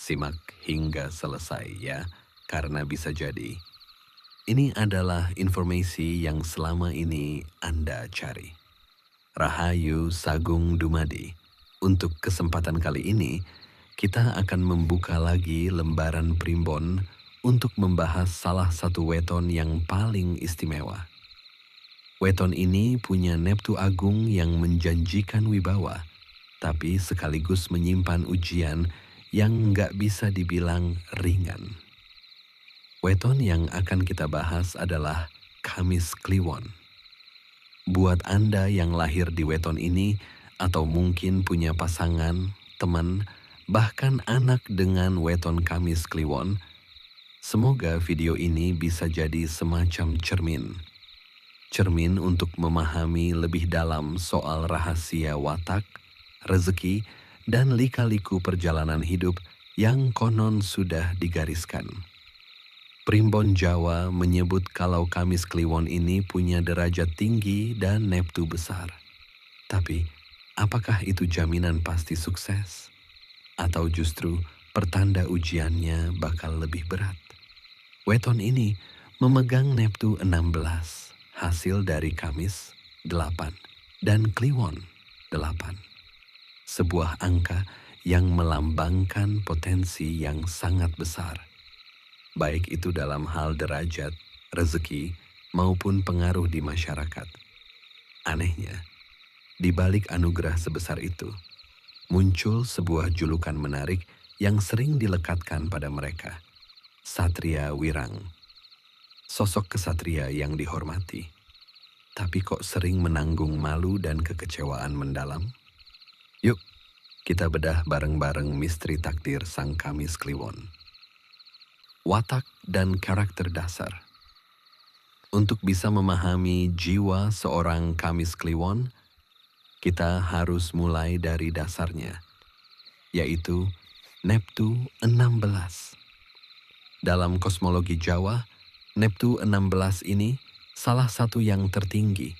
Simak hingga selesai ya, karena bisa jadi ini adalah informasi yang selama ini Anda cari. Rahayu Sagung Dumadi. Untuk kesempatan kali ini, kita akan membuka lagi lembaran primbon untuk membahas salah satu weton yang paling istimewa. Weton ini punya Neptu Agung yang menjanjikan wibawa, tapi sekaligus menyimpan ujian yang nggak bisa dibilang ringan. Weton yang akan kita bahas adalah Kamis Kliwon. Buat Anda yang lahir di weton ini, atau mungkin punya pasangan, teman, bahkan anak dengan weton Kamis Kliwon, semoga video ini bisa jadi semacam cermin. Cermin untuk memahami lebih dalam soal rahasia watak, rezeki, dan lika-liku perjalanan hidup yang konon sudah digariskan. Primbon Jawa menyebut kalau Kamis Kliwon ini punya derajat tinggi dan Neptu besar. Tapi, apakah itu jaminan pasti sukses? Atau justru pertanda ujiannya bakal lebih berat? Weton ini memegang Neptu 16, hasil dari Kamis 8, dan Kliwon 8. Sebuah angka yang melambangkan potensi yang sangat besar. Baik itu dalam hal derajat, rezeki, maupun pengaruh di masyarakat. Anehnya, di balik anugerah sebesar itu, muncul sebuah julukan menarik yang sering dilekatkan pada mereka. Satria Wirang. Sosok kesatria yang dihormati, tapi kok sering menanggung malu dan kekecewaan mendalam? Yuk, kita bedah bareng-bareng misteri takdir Sang Kamis Kliwon. Watak dan karakter dasar. Untuk bisa memahami jiwa seorang Kamis Kliwon, kita harus mulai dari dasarnya, yaitu Neptu 16. Dalam kosmologi Jawa, Neptu 16 ini salah satu yang tertinggi,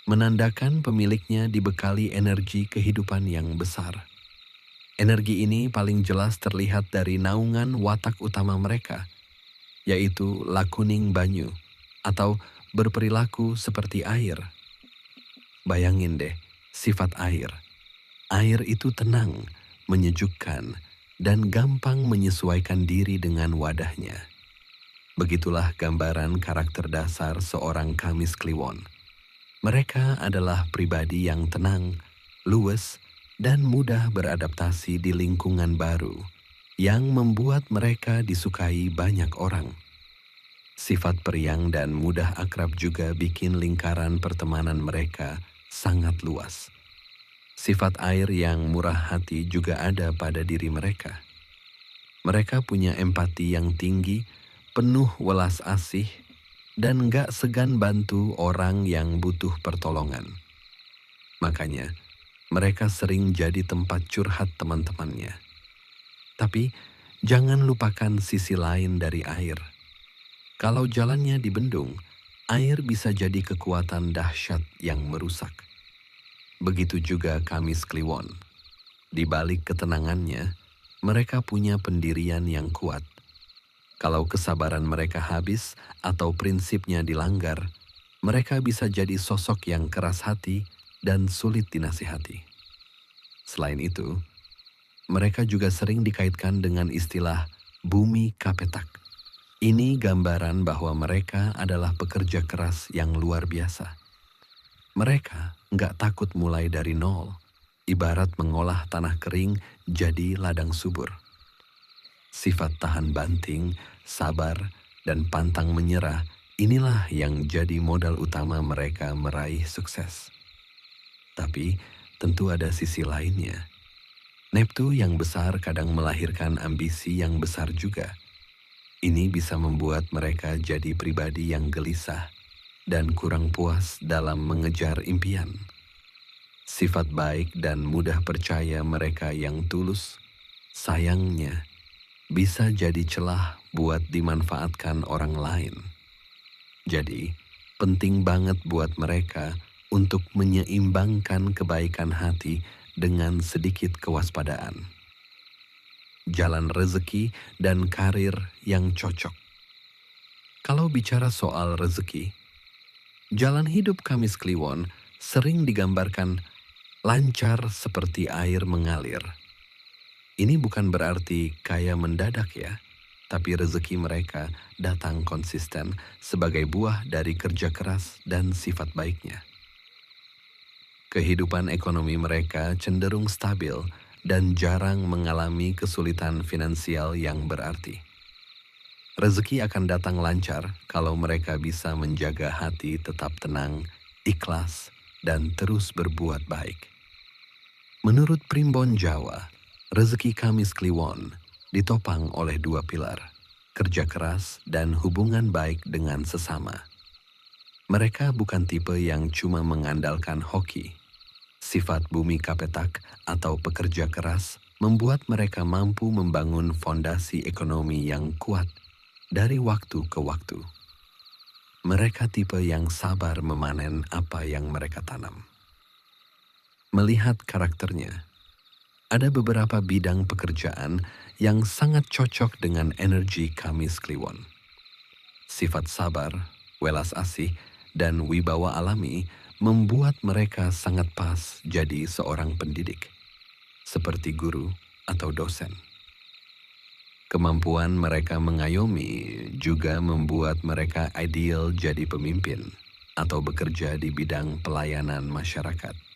menandakan pemiliknya dibekali energi kehidupan yang besar. Energi ini paling jelas terlihat dari naungan watak utama mereka, yaitu lakuning banyu atau berperilaku seperti air. Bayangin deh, sifat air. Air itu tenang, menyejukkan, dan gampang menyesuaikan diri dengan wadahnya. Begitulah gambaran karakter dasar seorang Kamis Kliwon. Mereka adalah pribadi yang tenang, luwes, dan mudah beradaptasi di lingkungan baru, yang membuat mereka disukai banyak orang. Sifat periang dan mudah akrab juga bikin lingkaran pertemanan mereka sangat luas. Sifat air yang murah hati juga ada pada diri mereka. Mereka punya empati yang tinggi, penuh welas asih, dan gak segan bantu orang yang butuh pertolongan. Makanya, mereka sering jadi tempat curhat teman-temannya. Tapi, jangan lupakan sisi lain dari air. Kalau jalannya dibendung, air bisa jadi kekuatan dahsyat yang merusak. Begitu juga Kamis Kliwon. Di balik ketenangannya, mereka punya pendirian yang kuat. Kalau kesabaran mereka habis atau prinsipnya dilanggar, mereka bisa jadi sosok yang keras hati dan sulit dinasihati. Selain itu, mereka juga sering dikaitkan dengan istilah bumi kapetak. Ini gambaran bahwa mereka adalah pekerja keras yang luar biasa. Mereka nggak takut mulai dari nol, ibarat mengolah tanah kering jadi ladang subur. Sifat tahan banting, sabar, dan pantang menyerah, inilah yang jadi modal utama mereka meraih sukses. Tapi tentu ada sisi lainnya. Neptu yang besar kadang melahirkan ambisi yang besar juga. Ini bisa membuat mereka jadi pribadi yang gelisah dan kurang puas dalam mengejar impian. Sifat baik dan mudah percaya mereka yang tulus, sayangnya, bisa jadi celah buat dimanfaatkan orang lain. Jadi, penting banget buat mereka untuk menyeimbangkan kebaikan hati dengan sedikit kewaspadaan. jalan rezeki, dan karir yang cocok. Kalau bicara soal rezeki, jalan hidup Kamis Kliwon sering digambarkan lancar seperti air mengalir. Ini bukan berarti kaya mendadak ya, tapi rezeki mereka datang konsisten sebagai buah dari kerja keras dan sifat baiknya. Kehidupan ekonomi mereka cenderung stabil dan jarang mengalami kesulitan finansial yang berarti. Rezeki akan datang lancar kalau mereka bisa menjaga hati tetap tenang, ikhlas, dan terus berbuat baik. Menurut Primbon Jawa, rezeki Kamis Kliwon ditopang oleh dua pilar, kerja keras dan hubungan baik dengan sesama. Mereka bukan tipe yang cuma mengandalkan hoki. Sifat bumi kapetak atau pekerja keras membuat mereka mampu membangun fondasi ekonomi yang kuat dari waktu ke waktu. Mereka tipe yang sabar memanen apa yang mereka tanam. Melihat karakternya, ada beberapa bidang pekerjaan yang sangat cocok dengan energi Kamis Kliwon. Sifat sabar, welas asih, dan wibawa alami membuat mereka sangat pas jadi seorang pendidik, seperti guru atau dosen. Kemampuan mereka mengayomi juga membuat mereka ideal jadi pemimpin atau bekerja di bidang pelayanan masyarakat.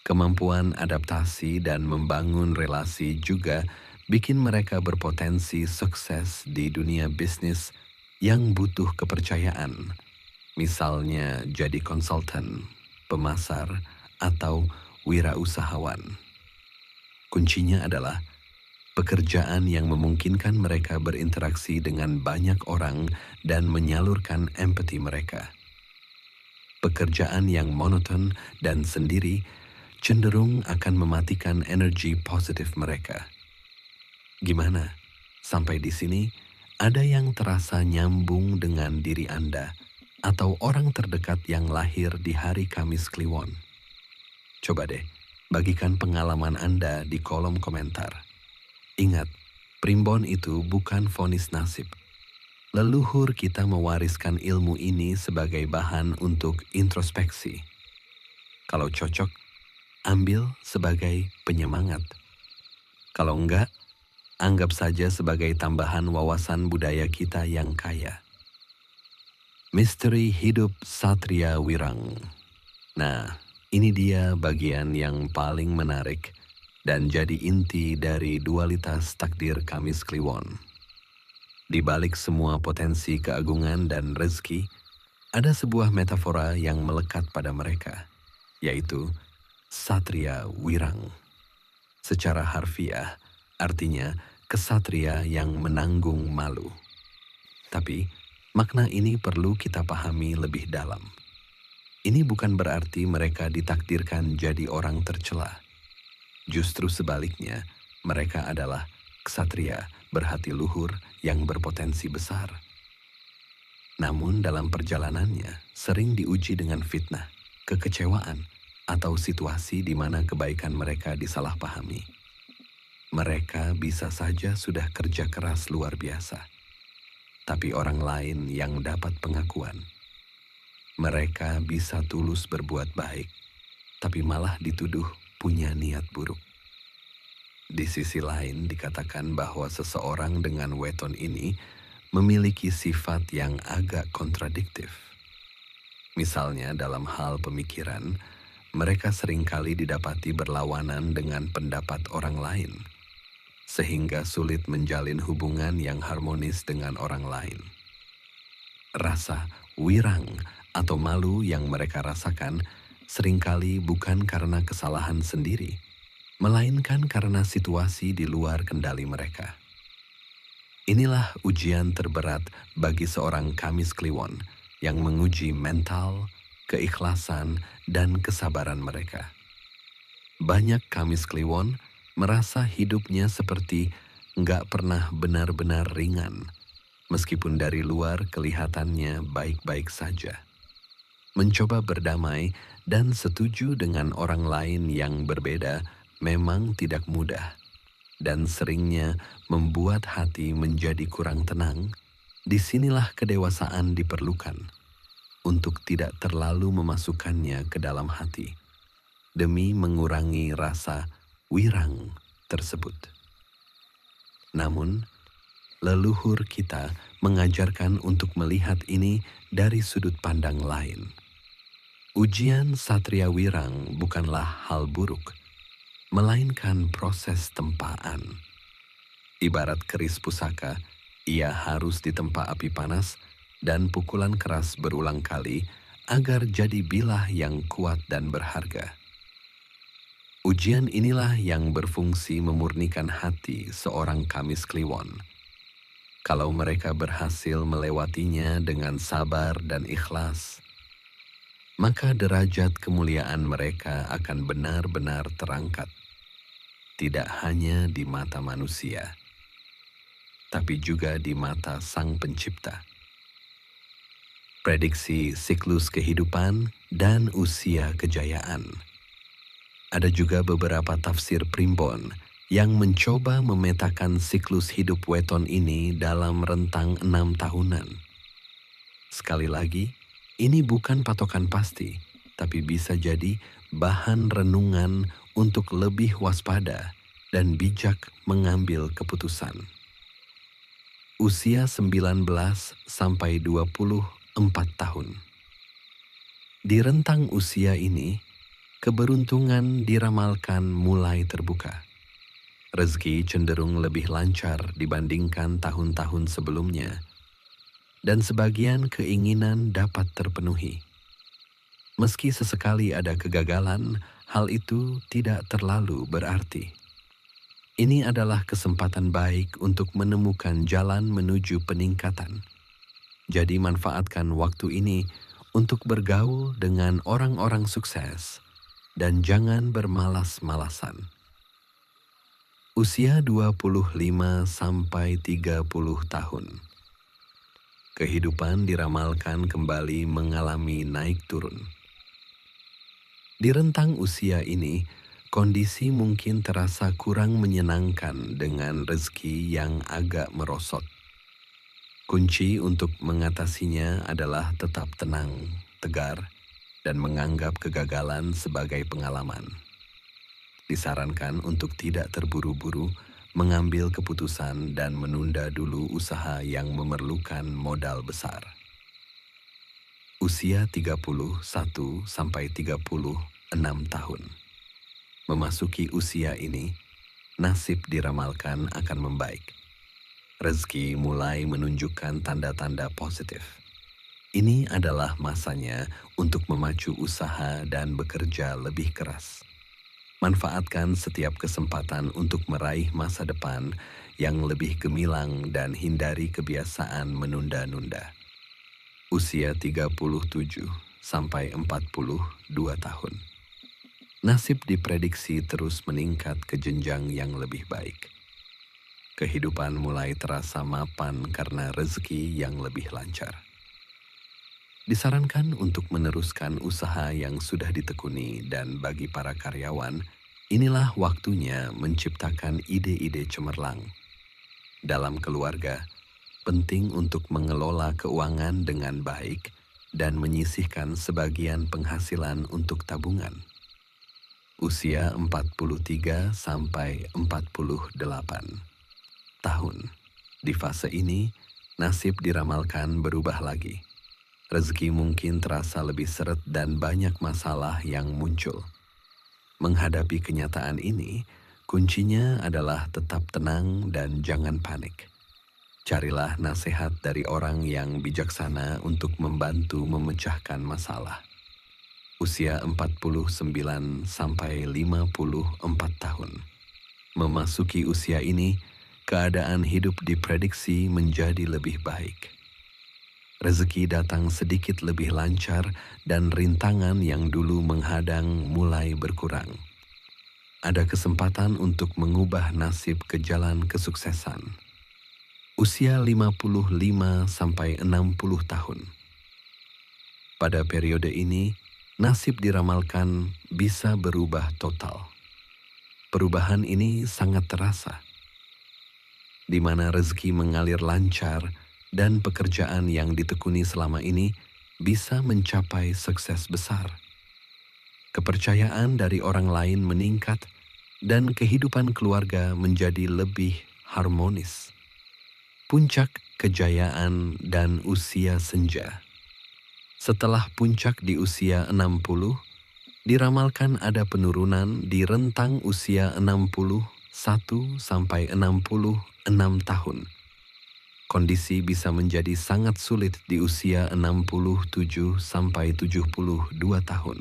Kemampuan adaptasi dan membangun relasi juga bikin mereka berpotensi sukses di dunia bisnis yang butuh kepercayaan, misalnya jadi konsultan, pemasar, atau wirausahawan. Kuncinya adalah pekerjaan yang memungkinkan mereka berinteraksi dengan banyak orang dan menyalurkan empati mereka. Pekerjaan yang monoton dan sendiri cenderung akan mematikan energi positif mereka. Gimana? Sampai di sini, ada yang terasa nyambung dengan diri Anda atau orang terdekat yang lahir di hari Kamis Kliwon? Coba deh, bagikan pengalaman Anda di kolom komentar. Ingat, primbon itu bukan vonis nasib. Leluhur kita mewariskan ilmu ini sebagai bahan untuk introspeksi. Kalau cocok, ambil sebagai penyemangat. Kalau enggak, anggap saja sebagai tambahan wawasan budaya kita yang kaya. Misteri hidup Satria Wirang. Nah, ini dia bagian yang paling menarik dan jadi inti dari dualitas takdir Kamis Kliwon. Di balik semua potensi keagungan dan rezeki, ada sebuah metafora yang melekat pada mereka, yaitu Satria Wirang. Secara harfiah, artinya kesatria yang menanggung malu. Tapi, makna ini perlu kita pahami lebih dalam. Ini bukan berarti mereka ditakdirkan jadi orang tercela. Justru sebaliknya, mereka adalah ksatria berhati luhur yang berpotensi besar. Namun dalam perjalanannya sering diuji dengan fitnah, kekecewaan, atau situasi di mana kebaikan mereka disalahpahami. Mereka bisa saja sudah kerja keras luar biasa, tapi orang lain yang dapat pengakuan. Mereka bisa tulus berbuat baik, tapi malah dituduh punya niat buruk. Di sisi lain dikatakan bahwa seseorang dengan weton ini memiliki sifat yang agak kontradiktif. Misalnya dalam hal pemikiran, mereka seringkali didapati berlawanan dengan pendapat orang lain, sehingga sulit menjalin hubungan yang harmonis dengan orang lain. Rasa wirang atau malu yang mereka rasakan seringkali bukan karena kesalahan sendiri, melainkan karena situasi di luar kendali mereka. Inilah ujian terberat bagi seorang Kamis Kliwon yang menguji mental, keikhlasan, dan kesabaran mereka. Banyak Kamis Kliwon merasa hidupnya seperti nggak pernah benar-benar ringan, meskipun dari luar kelihatannya baik-baik saja. Mencoba berdamai dan setuju dengan orang lain yang berbeda memang tidak mudah. dan seringnya membuat hati menjadi kurang tenang, disinilah kedewasaan diperlukan untuk tidak terlalu memasukkannya ke dalam hati demi mengurangi rasa wirang tersebut. Namun, leluhur kita mengajarkan untuk melihat ini dari sudut pandang lain. Ujian Satria Wirang bukanlah hal buruk, melainkan proses tempaan. Ibarat keris pusaka, ia harus ditempa api panas dan pukulan keras berulang kali agar jadi bilah yang kuat dan berharga. Ujian inilah yang berfungsi memurnikan hati seorang Kamis Kliwon. Kalau mereka berhasil melewatinya dengan sabar dan ikhlas, maka derajat kemuliaan mereka akan benar-benar terangkat, tidak hanya di mata manusia, tapi juga di mata Sang Pencipta. Prediksi siklus kehidupan dan usia kejayaan. Ada juga beberapa tafsir primbon yang mencoba memetakan siklus hidup weton ini dalam rentang 6 tahunan. Sekali lagi, ini bukan patokan pasti, tapi bisa jadi bahan renungan untuk lebih waspada dan bijak mengambil keputusan. Usia 19 sampai 24 tahun. Di rentang usia ini, keberuntungan diramalkan mulai terbuka. Rezeki cenderung lebih lancar dibandingkan tahun-tahun sebelumnya, dan sebagian keinginan dapat terpenuhi. Meski sesekali ada kegagalan, hal itu tidak terlalu berarti. Ini adalah kesempatan baik untuk menemukan jalan menuju peningkatan. Jadi manfaatkan waktu ini untuk bergaul dengan orang-orang sukses dan jangan bermalas-malasan. Usia 25 sampai 30 tahun. Kehidupan diramalkan kembali mengalami naik turun. Di rentang usia ini, kondisi mungkin terasa kurang menyenangkan dengan rezeki yang agak merosot. Kunci untuk mengatasinya adalah tetap tenang, tegar, dan menganggap kegagalan sebagai pengalaman. Disarankan untuk tidak terburu-buru mengambil keputusan dan menunda dulu usaha yang memerlukan modal besar. Usia 31 sampai 36 tahun. Memasuki usia ini, nasib diramalkan akan membaik. Rezeki mulai menunjukkan tanda-tanda positif. Ini adalah masanya untuk memacu usaha dan bekerja lebih keras. Manfaatkan setiap kesempatan untuk meraih masa depan yang lebih gemilang dan hindari kebiasaan menunda-nunda. Usia 37 sampai 42 tahun. Nasib diprediksi terus meningkat ke jenjang yang lebih baik. Kehidupan mulai terasa mapan karena rezeki yang lebih lancar. Disarankan untuk meneruskan usaha yang sudah ditekuni dan bagi para karyawan, inilah waktunya menciptakan ide-ide cemerlang. Dalam keluarga, penting untuk mengelola keuangan dengan baik dan menyisihkan sebagian penghasilan untuk tabungan. Usia 43 sampai 48 tahun. Di fase ini, nasib diramalkan berubah lagi. Rezeki mungkin terasa lebih seret dan banyak masalah yang muncul. Menghadapi kenyataan ini, kuncinya adalah tetap tenang dan jangan panik. Carilah nasihat dari orang yang bijaksana untuk membantu memecahkan masalah. Usia 49 sampai 54 tahun. Memasuki usia ini, keadaan hidup diprediksi menjadi lebih baik. Rezeki datang sedikit lebih lancar dan rintangan yang dulu menghadang mulai berkurang. Ada kesempatan untuk mengubah nasib ke jalan kesuksesan. Usia 55 sampai 60 tahun. Pada periode ini, nasib diramalkan bisa berubah total. Perubahan ini sangat terasa. di mana rezeki mengalir lancar dan pekerjaan yang ditekuni selama ini bisa mencapai sukses besar. Kepercayaan dari orang lain meningkat dan kehidupan keluarga menjadi lebih harmonis. Puncak kejayaan dan usia senja. Setelah puncak di usia 60, diramalkan ada penurunan di rentang usia 61 sampai 66 tahun. Kondisi bisa menjadi sangat sulit di usia 67 sampai 72 tahun,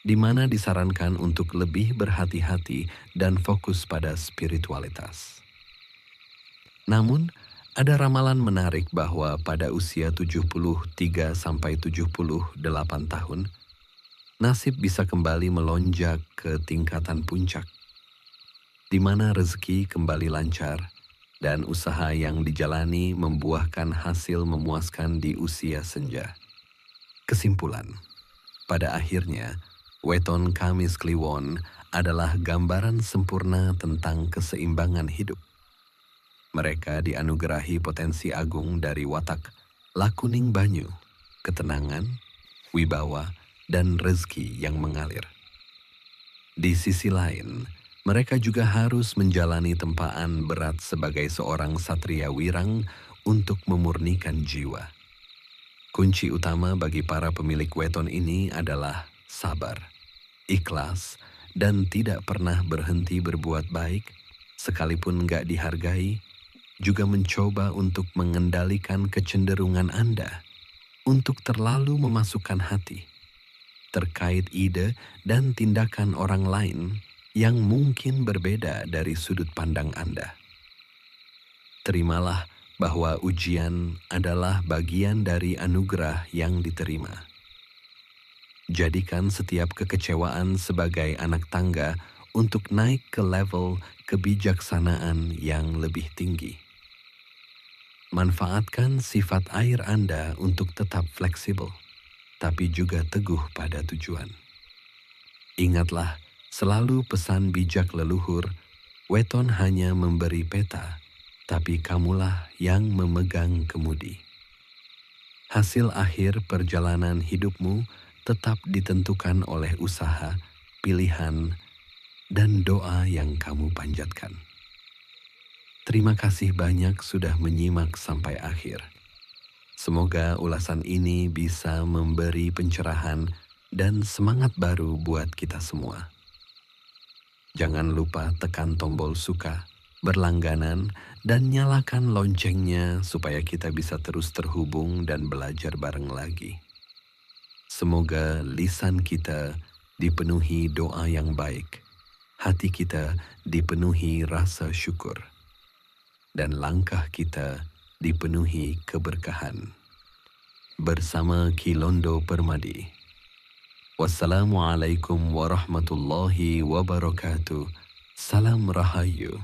di mana disarankan untuk lebih berhati-hati dan fokus pada spiritualitas. Namun, ada ramalan menarik bahwa pada usia 73 sampai 78 tahun, nasib bisa kembali melonjak ke tingkatan puncak, di mana rezeki kembali lancar dan usaha yang dijalani membuahkan hasil memuaskan di usia senja. Kesimpulan, pada akhirnya, Weton Kamis Kliwon adalah gambaran sempurna tentang keseimbangan hidup. Mereka dianugerahi potensi agung dari watak lakuning banyu, ketenangan, wibawa, dan rezeki yang mengalir. Di sisi lain, mereka juga harus menjalani tempaan berat sebagai seorang satria wirang untuk memurnikan jiwa. Kunci utama bagi para pemilik weton ini adalah sabar, ikhlas, dan tidak pernah berhenti berbuat baik, sekalipun nggak dihargai, juga mencoba untuk mengendalikan kecenderungan Anda untuk terlalu memasukkan hati terkait ide dan tindakan orang lain yang mungkin berbeda dari sudut pandang Anda. Terimalah bahwa ujian adalah bagian dari anugerah yang diterima. Jadikan setiap kekecewaan sebagai anak tangga untuk naik ke level kebijaksanaan yang lebih tinggi. Manfaatkan sifat air Anda untuk tetap fleksibel, tapi juga teguh pada tujuan. Ingatlah selalu pesan bijak leluhur, weton hanya memberi peta, tapi kamulah yang memegang kemudi. Hasil akhir perjalanan hidupmu tetap ditentukan oleh usaha, pilihan, dan doa yang kamu panjatkan. Terima kasih banyak sudah menyimak sampai akhir. Semoga ulasan ini bisa memberi pencerahan dan semangat baru buat kita semua. Jangan lupa tekan tombol suka, berlangganan, dan nyalakan loncengnya supaya kita bisa terus terhubung dan belajar bareng lagi. Semoga lisan kita dipenuhi doa yang baik, hati kita dipenuhi rasa syukur, dan langkah kita dipenuhi keberkahan. Bersama Kilondo Permadi. Wassalamualaikum warahmatullahi wabarakatuh. Salam Rahayu.